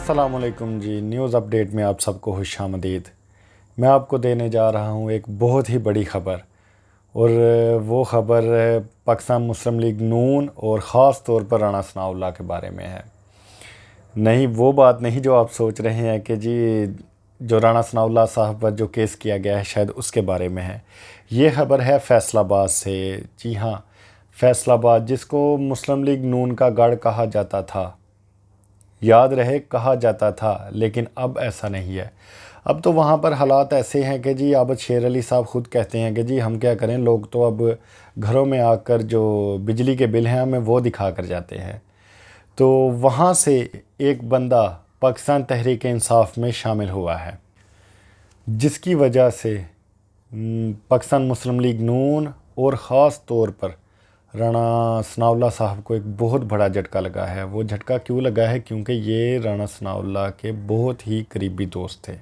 अस्सलामुअलैकुम जी। News update में आप सबको खुशामदीद। मैं आपको देने जा रहा हूँ एक बहुत ही बड़ी ख़बर, और वो ख़बर पाकिस्तान मुस्लिम लीग नून और ख़ास तौर पर राना सनाउल्लाह के बारे में है। नहीं, वो बात नहीं जो आप सोच रहे हैं कि जी जो राना सनाउल्लाह साहब पर जो केस किया गया है शायद उसके बारे में है। ये ख़बर है फैसलाबाद से। जी हाँ, फैसलाबाद, जिसको मुस्लिम लीग नून का गढ़ कहा जाता था, याद रहे कहा जाता था, लेकिन अब ऐसा नहीं है। अब तो वहाँ पर हालात ऐसे हैं कि जी आबद शेर अली साहब ख़ुद कहते हैं कि जी हम क्या करें, लोग तो अब घरों में आकर जो बिजली के बिल हैं हमें वो दिखा कर जाते हैं। तो वहाँ से एक बंदा पाकिस्तान तहरीक इंसाफ में शामिल हुआ है, जिसकी वजह से पाकिस्तान मुस्लिम लीग नून और ख़ास तौर पर राना सनाउल्लाह साहब को एक बहुत बड़ा झटका लगा है। वो झटका क्यों लगा है? क्योंकि ये राना सनाउल्लाह के बहुत ही करीबी दोस्त थे।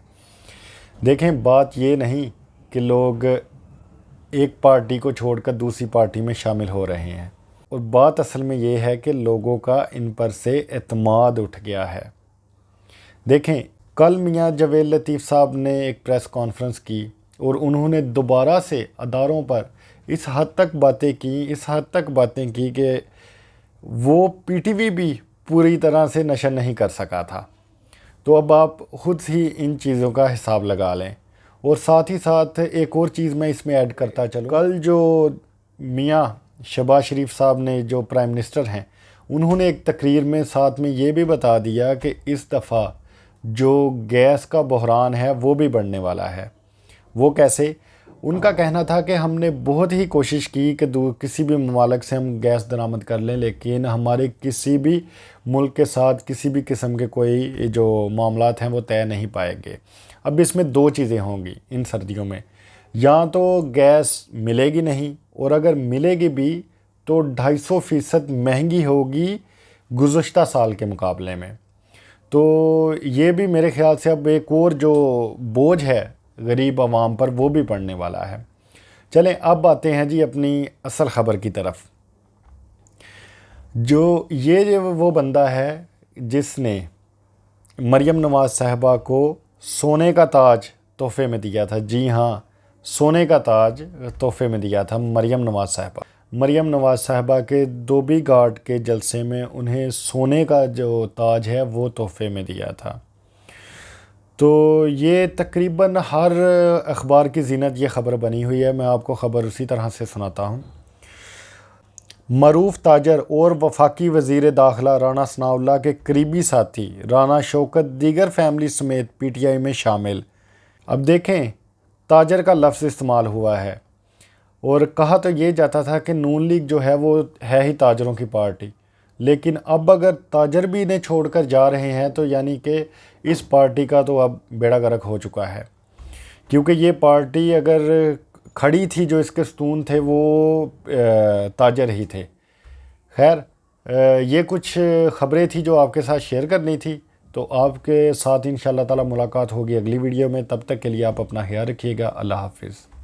देखें, बात ये नहीं कि लोग एक पार्टी को छोड़कर दूसरी पार्टी में शामिल हो रहे हैं, और बात असल में ये है कि लोगों का इन पर से एतमाद उठ गया है। देखें, कल मियां जवेद लतीफ़ साहब ने एक प्रेस कॉन्फ्रेंस की और उन्होंने दोबारा से अदारों पर इस हद तक बातें की कि वो पीटीवी भी पूरी तरह से नशर नहीं कर सका था। तो अब आप ख़ुद ही इन चीज़ों का हिसाब लगा लें। और साथ ही साथ एक और चीज़ मैं इसमें ऐड करता चलूँ, कल जो मियां शहबाज शरीफ साहब ने, जो प्राइम मिनिस्टर हैं, उन्होंने एक तकरीर में साथ में ये भी बता दिया कि इस दफ़ा जो गैस का बहरान है वो भी बढ़ने वाला है। वो कैसे? उनका कहना था कि हमने बहुत ही कोशिश की कि किसी भी ममालिक से हम गैस दरामद कर लें, लेकिन हमारे किसी भी मुल्क के साथ किसी भी किस्म के कोई जो मामलात हैं वो तय नहीं पाएंगे। अब इसमें दो चीज़ें होंगी इन सर्दियों में, या तो गैस मिलेगी नहीं, और अगर मिलेगी भी तो 250% महंगी होगी गुज़श्ता साल के मुकाबले में। तो ये भी मेरे ख़्याल से अब एक और जो बोझ है गरीब आवाम पर वो भी पड़ने वाला है। चलें, अब आते हैं जी अपनी असल ख़बर की तरफ। जो वो बंदा है जिसने मरियम नवाज़ साहबा को सोने का ताज तोहफ़े में दिया था। जी हाँ, सोने का ताज तोहफ़े में दिया था मरियम नवाज़ साहबा के धोबी घाट के जलसे में उन्हें सोने का जो ताज है वो तोहफ़े में दिया था। तो ये तकरीबन हर अखबार की ज़ीनत ये ख़बर बनी हुई है। मैं आपको ख़बर उसी तरह से सुनाता हूँ। मरूफ ताजर और वफाकी वज़ीर दाखिला राना सनाउल्लाह के करीबी साथी राना शौकत दीगर फैमिली समेत पीटीआई में शामिल। अब देखें, ताजर का लफ्ज़ इस्तेमाल हुआ है, और कहा तो ये जाता था कि नून लीग जो है वो है ही ताजरों की पार्टी, लेकिन अब अगर ताजर भी इन्हें छोड़कर जा रहे हैं तो यानी कि इस पार्टी का तो अब बेड़ा गर्क हो चुका है। क्योंकि ये पार्टी अगर खड़ी थी, जो इसके सतून थे वो ताजर ही थे। खैर, ये कुछ ख़बरें थी जो आपके साथ शेयर करनी थी। तो आपके साथ इंशाअल्लाह ताला मुलाकात होगी अगली वीडियो में। तब तक के लिए आप अपना ख्याल रखिएगा। अल्लाह हाफिज़।